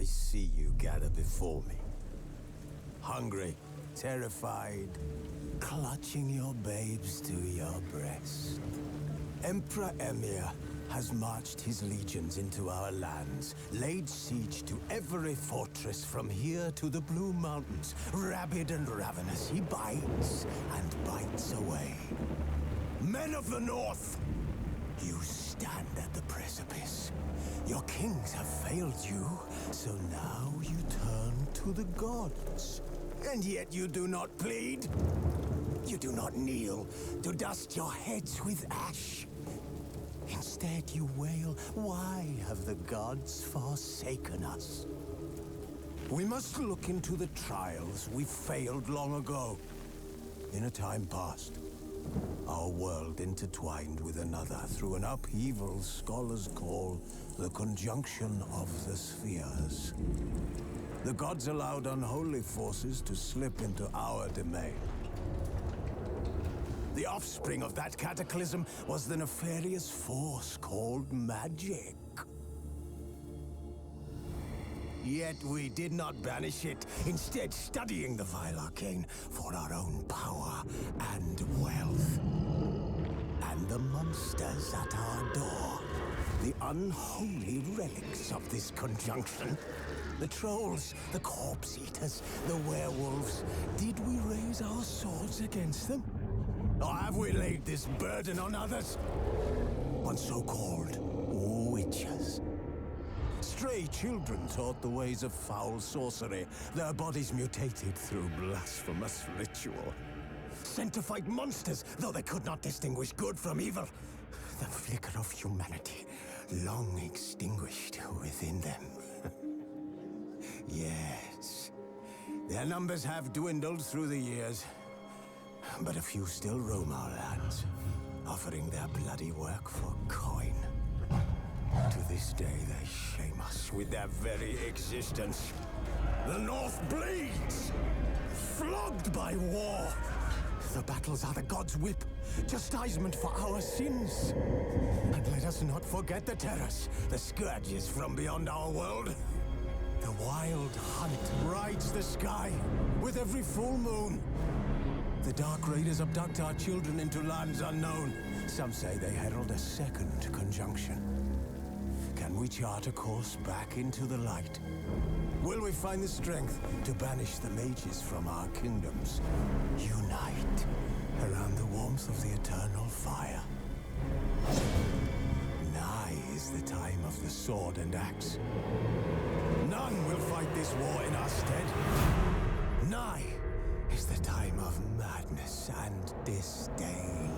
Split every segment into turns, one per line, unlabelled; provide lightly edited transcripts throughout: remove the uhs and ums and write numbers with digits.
see you gather before me. Hungry, terrified, clutching your babes to your breast. Emperor Emir has marched his legions into our lands, laid siege to every fortress from here to the Blue Mountains. Rabid and ravenous, he bites and bites away. Men of the North, you stand at the precipice. Your kings have failed you, so now you turn to the gods. And yet you do not plead. You do not kneel to dust your heads with ash. Instead you wail, why have the gods forsaken us? We must look into the trials we failed long ago. In a time past, our world intertwined with another through an upheaval scholars call the conjunction of the spheres. The gods allowed unholy forces to slip into our domain. The offspring of that cataclysm was the nefarious force called magic. Yet we did not banish it, instead studying the vile arcane for our own power and wealth. And the monsters at our door, the unholy relics of this conjunction. The trolls, the corpse eaters, the werewolves. Did we raise our swords against them? Or have we laid this burden on others? On so-called witches. Stray children taught the ways of foul sorcery, their bodies mutated through blasphemous ritual. Sent to fight monsters, though they could not distinguish good from evil. The flicker of humanity, long extinguished within them. Yes, their numbers have dwindled through the years, but a few still roam our lands, offering their bloody work for coin. To this day, they shame us with their very existence. The North bleeds, flogged by war. The battles are the gods' whip, chastisement for our sins. And let us not forget the terrors, the scourges from beyond our world. The wild hunt rides the sky with every full moon. The Dark Raiders abduct our children into lands unknown. Some say they herald a second conjunction. Can we chart a course back into the light? Will we find the strength to banish the mages from our kingdoms? Unite around the warmth of the eternal fire. Nigh is the time of the sword and axe. None will fight this war in our stead. Nigh is the time of madness and disdain.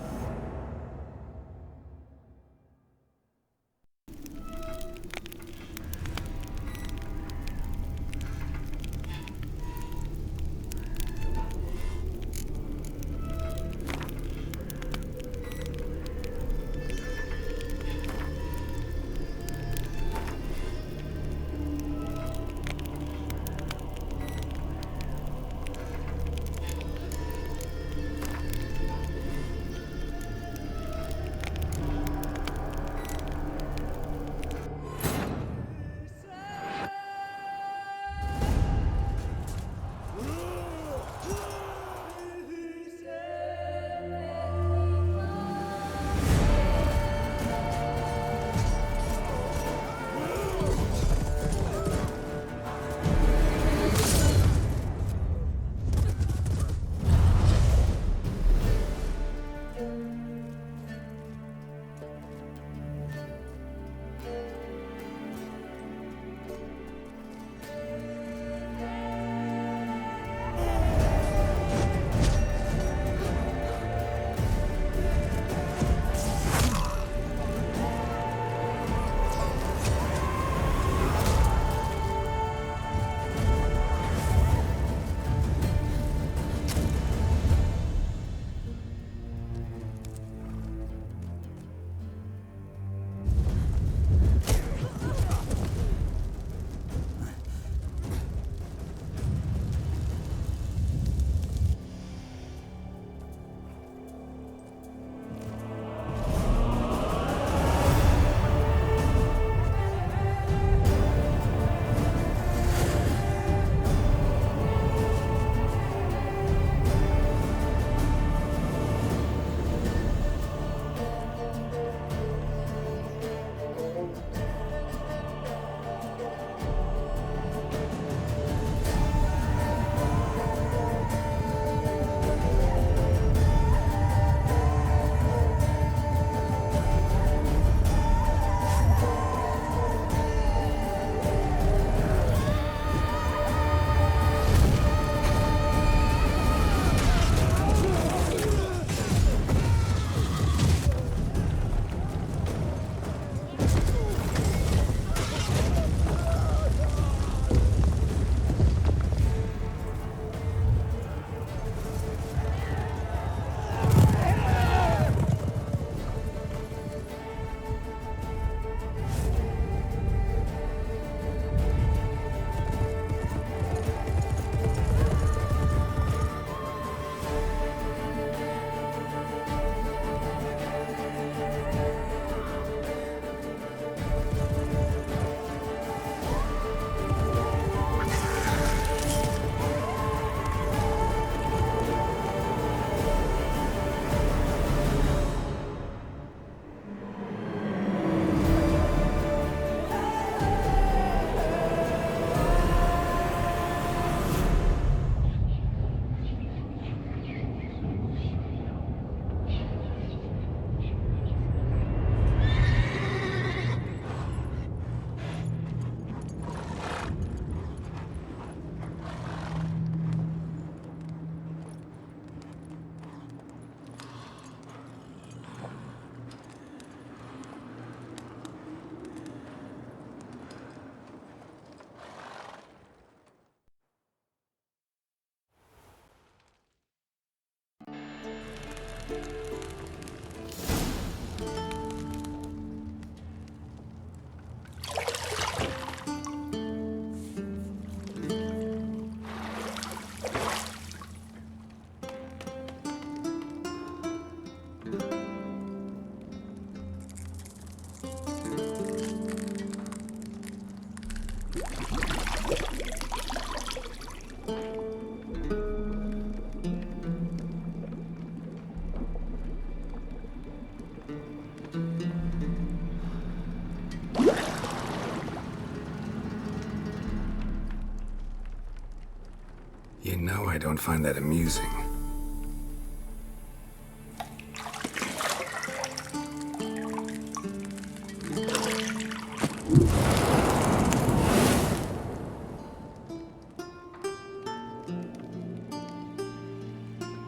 You know I don't find that amusing.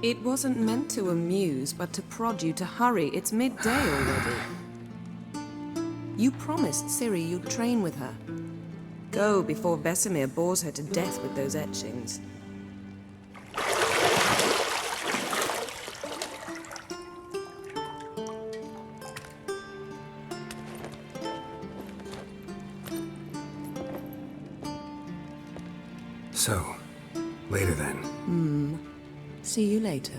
It wasn't meant to amuse, but to prod you to hurry. It's midday already. You promised Ciri you'd train with her. Go before Vesemir bores her to death with those etchings.
So, later then.
See you later.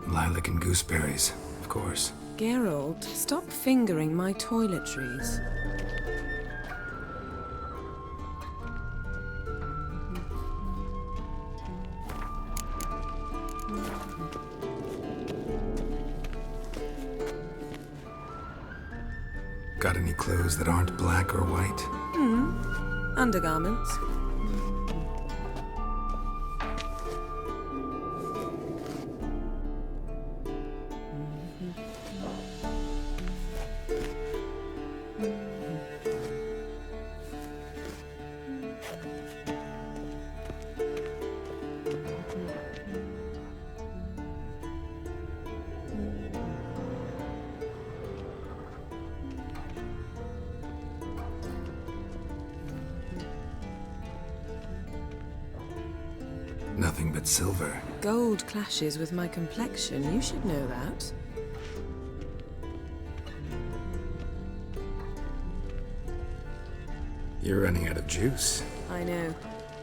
Lilac and gooseberries, of course.
Geralt, stop fingering my toiletries.
Got any clothes that aren't black or white?
Undergarments.
Nothing but silver.
Gold clashes with my complexion. You should know that.
You're running out of juice.
I know.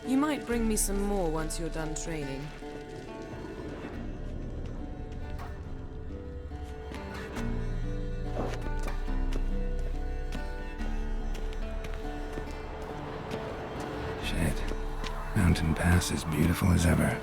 You might bring me some more once you're done training.
Shit. Mountain Pass is beautiful as ever.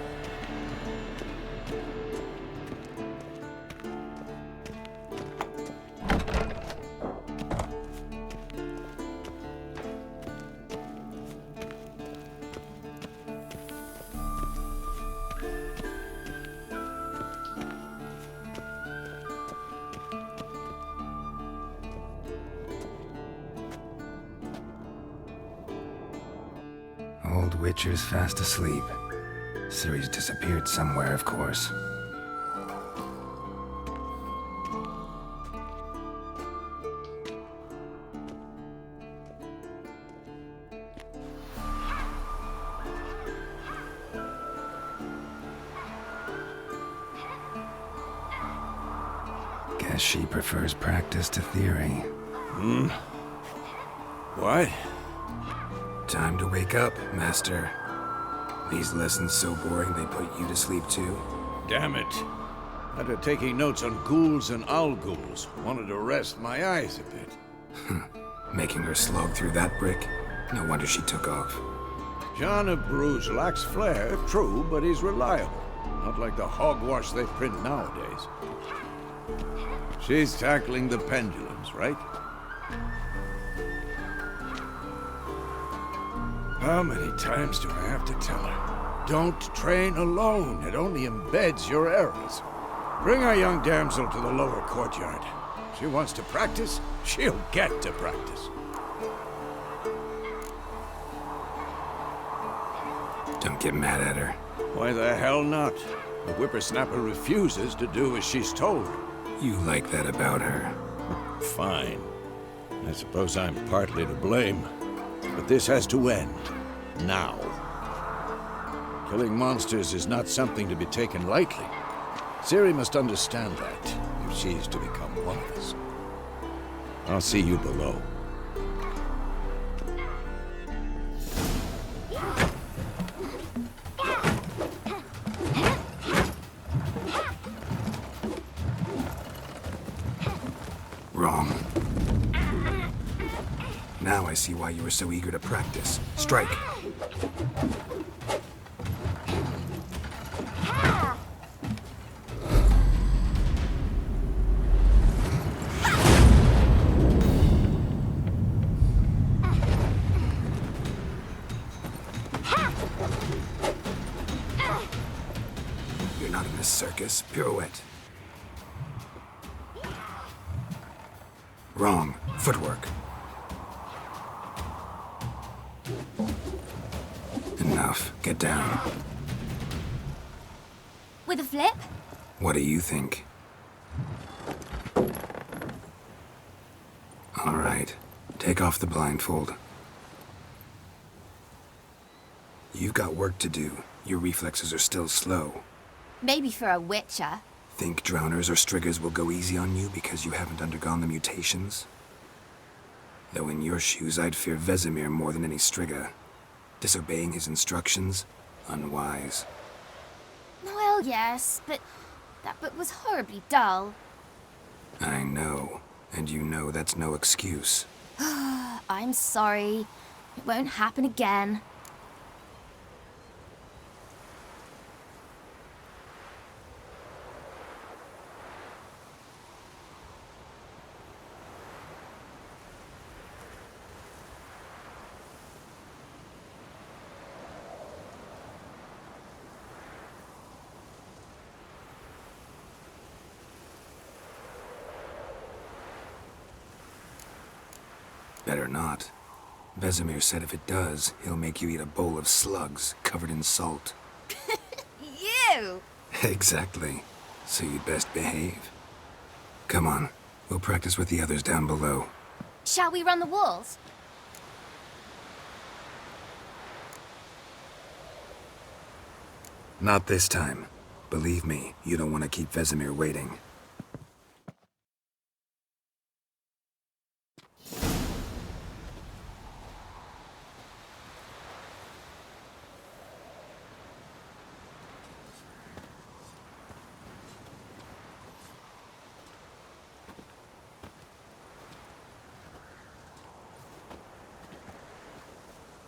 Old Witcher's fast asleep. Ciri's disappeared somewhere, of course. Guess she prefers practice to theory.
What?
Time to wake up, Master. These lessons so boring they put you to sleep too?
Damn it. After taking notes on ghouls and owl-ghouls, wanted to rest my eyes a bit.
Making her slog through that brick? No wonder she took off.
John of Bruges lacks flair, true, but he's reliable. Not like the hogwash they print nowadays. She's tackling the pendulums, right? How many times do I have to tell her? Don't train alone. It only embeds your errors. Bring our young damsel to the lower courtyard. She wants to practice, she'll get to practice.
Don't get mad at her.
Why the hell not? The whippersnapper refuses to do as she's told.
You like that about her.
Fine. I suppose I'm partly to blame. But this has to end. Now. Killing monsters is not something to be taken lightly. Ciri must understand that, if she's to become one of us. I'll see you below.
Wrong. Now I see why you were so eager to practice. Strike. You're not in a circus. Pirouette. Wrong. Footwork. Enough. Get down.
With a flip?
What do you think? All right. Take off the blindfold. You've got work to do. Your reflexes are still slow.
Maybe for a Witcher.
Think drowners or striggers will go easy on you because you haven't undergone the mutations? Though in your shoes, I'd fear Vesemir more than any strigger. Disobeying his instructions? Unwise.
Well, yes, but that book was horribly dull.
I know. And you know that's no excuse.
I'm sorry. It won't happen again.
Better not. Vesemir said if it does, he'll make you eat a bowl of slugs covered in salt.
You!
Exactly. So you'd best behave. Come on. We'll practice with the others down below.
Shall we run the walls?
Not this time. Believe me, you don't want to keep Vesemir waiting.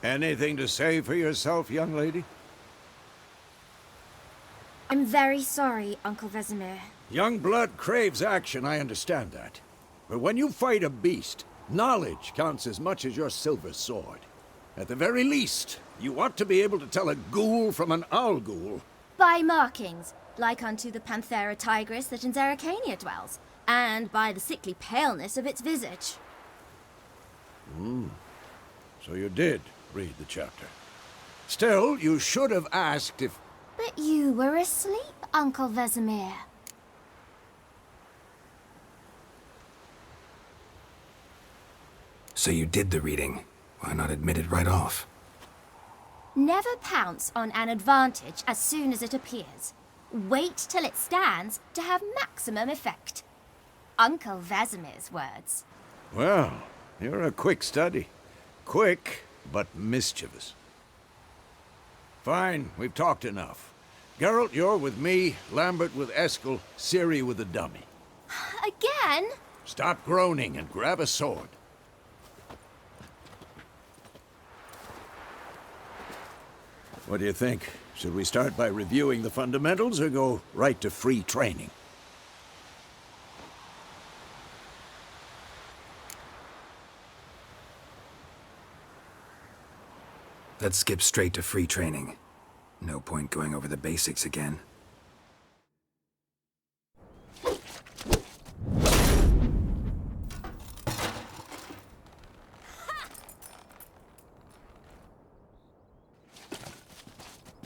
Anything to say for yourself, young lady?
I'm very sorry, Uncle Vesemir.
Young blood craves action, I understand that. But when you fight a beast, knowledge counts as much as your silver sword. At the very least, you ought to be able to tell a ghoul from an owl-ghoul.
By markings, like unto the Panthera tigris that in Zerrikania dwells, and by the sickly paleness of its visage.
So you did read the chapter. Still, you should have asked if...
But you were asleep, Uncle Vesemir.
So you did the reading. Why not admit it right off?
Never pounce on an advantage as soon as it appears. Wait till it stands to have maximum effect. Uncle Vesemir's words.
Well, you're a quick study. Quick, but mischievous. Fine, we've talked enough. Geralt, you're with me, Lambert with Eskel, Ciri with the dummy.
Again?
Stop groaning and grab a sword. What do you think? Should we start by reviewing the fundamentals or go right to free training?
Let's skip straight to free training. No point going over the basics again.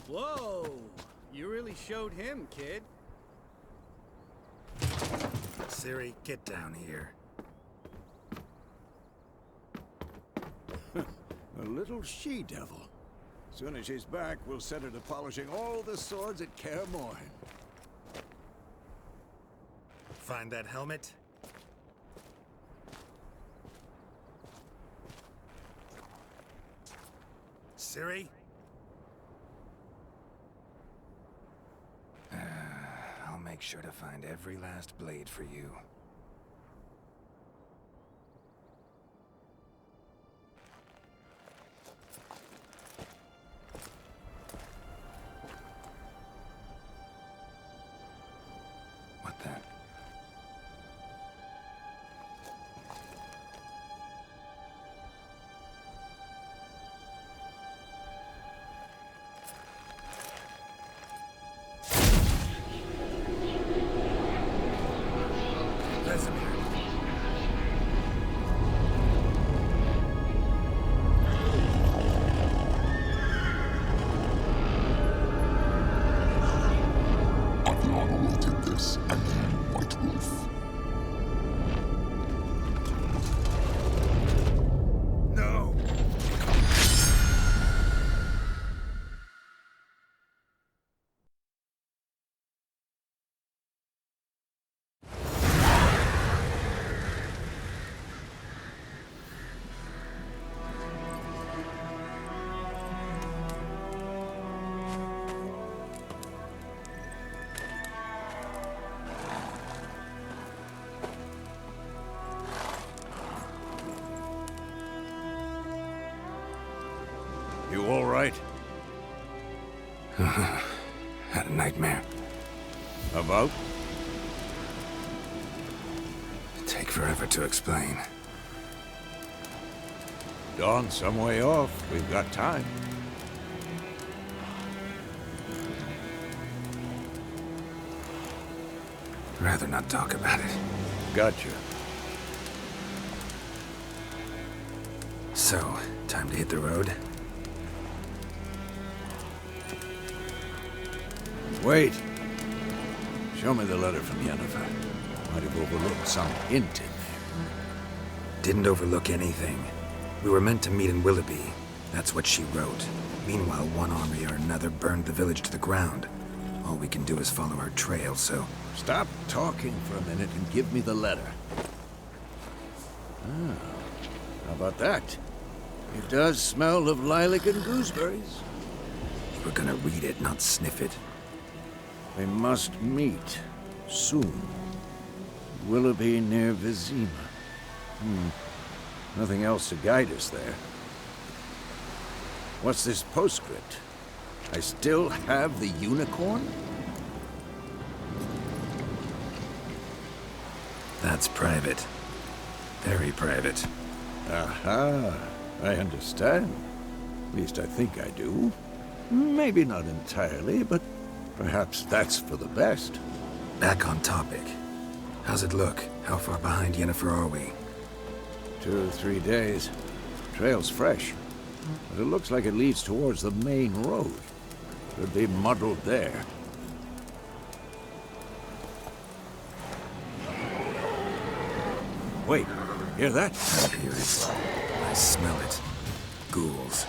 Whoa! You really showed him, kid.
Ciri, get down here.
A little she-devil. Soon as she's back, we'll set her to polishing all the swords at Kaer Morhen.
Find that helmet? Ciri?
I'll make sure to find every last blade for you. What the?
You all right?
Had a nightmare.
About?
Take forever to explain.
Dawn's some way off. We've got time.
Rather not talk about it.
Gotcha.
So, time to hit the road?
Wait. Show me the letter from Yennefer. Might have overlooked some hint in there.
Didn't overlook anything. We were meant to meet in Willoughby. That's what she wrote. Meanwhile, one army or another burned the village to the ground. All we can do is follow her trail, so...
Stop talking for a minute and give me the letter. Ah, how about that? It does smell of lilac and gooseberries.
We're gonna read it, not sniff it.
We must meet soon. Willoughby near Vizima. Nothing else to guide us there. What's this postscript? I still have the unicorn?
That's private. Very private.
Aha, I understand. At least I think I do. Maybe not entirely, but perhaps that's for the best.
Back on topic. How's it look? How far behind Yennefer are we?
2 or 3 days. Trail's fresh, but it looks like it leads towards the main road. Could be muddled there. Wait, hear that?
I hear it. I smell it. Ghouls.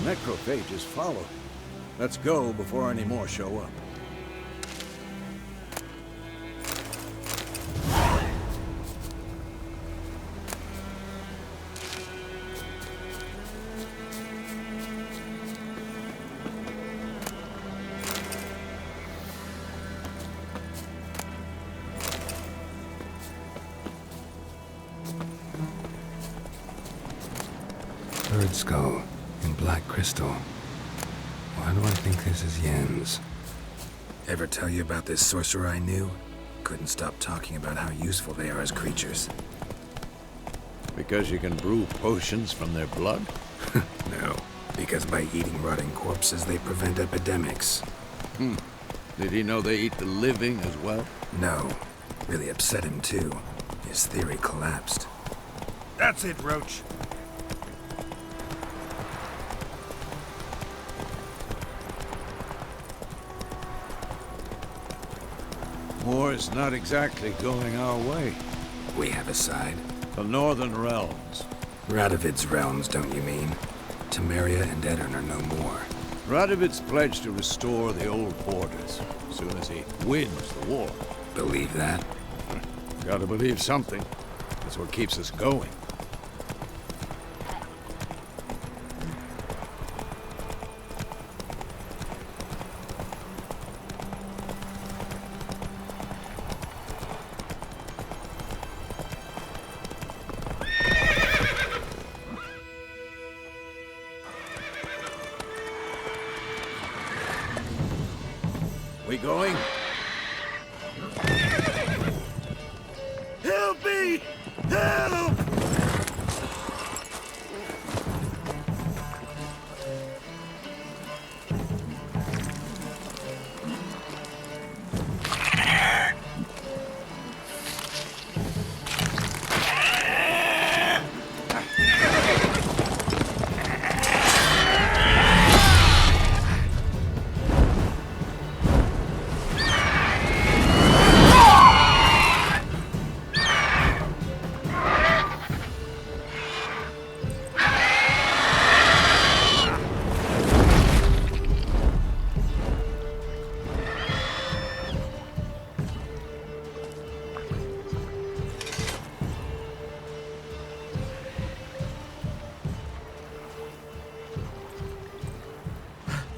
Necrophages follow. Let's go before any more show up.
Bird skull and black crystal. Why do I think this is Yen's? Ever tell you about this sorcerer I knew? Couldn't stop talking about how useful they are as creatures.
Because you can brew potions from their blood?
No, because by eating rotting corpses, they prevent epidemics.
Did he know they eat the living as well?
No, really upset him too. His theory collapsed.
That's it, Roach.
War's not exactly going our way.
We have a side.
The Northern Realms.
Radovid's realms, don't you mean? Temeria and Edirn are no more.
Radovid's pledged to restore the old borders as soon as he wins the war.
Believe that?
Gotta believe something. That's what keeps us going. We going?
Help me! Help!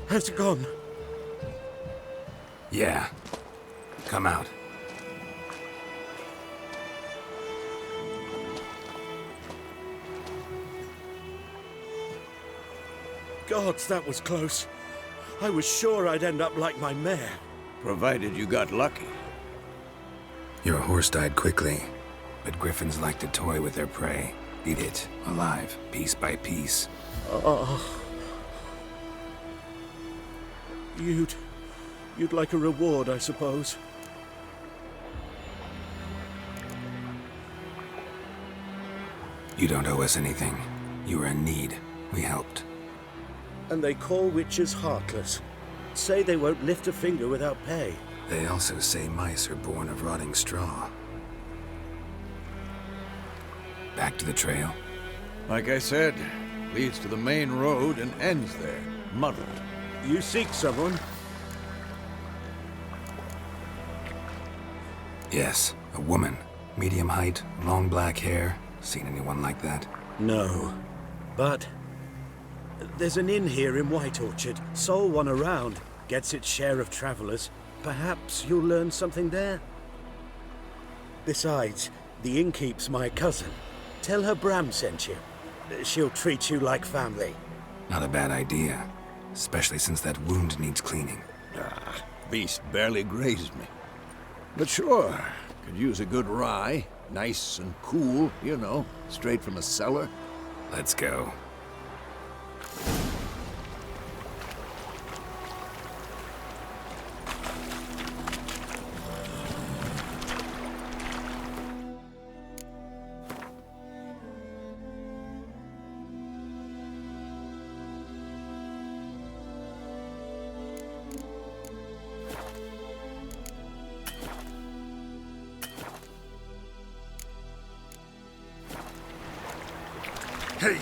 Has it gone?
Yeah. Come out.
Gods, that was close. I was sure I'd end up like my mare.
Provided you got lucky.
Your horse died quickly, but griffins like to toy with their prey. Eat it, alive, piece by piece.
You'd like a reward, I suppose.
You don't owe us anything. You were in need. We helped.
And they call witches heartless. Say they won't lift a finger without pay.
They also say mice are born of rotting straw. Back to the trail?
Like I said, leads to the main road and ends there, muddled.
You seek someone?
Yes, a woman. Medium height, long black hair. Seen anyone like that?
No. But there's an inn here in White Orchard. Sole one around. Gets its share of travelers. Perhaps you'll learn something there? Besides, the innkeep's my cousin. Tell her Bram sent you. She'll treat you like family.
Not a bad idea. Especially since that wound needs cleaning.
Beast barely grazed me. But sure, could use a good rye. Nice and cool, you know, straight from a cellar.
Let's go.
Hey,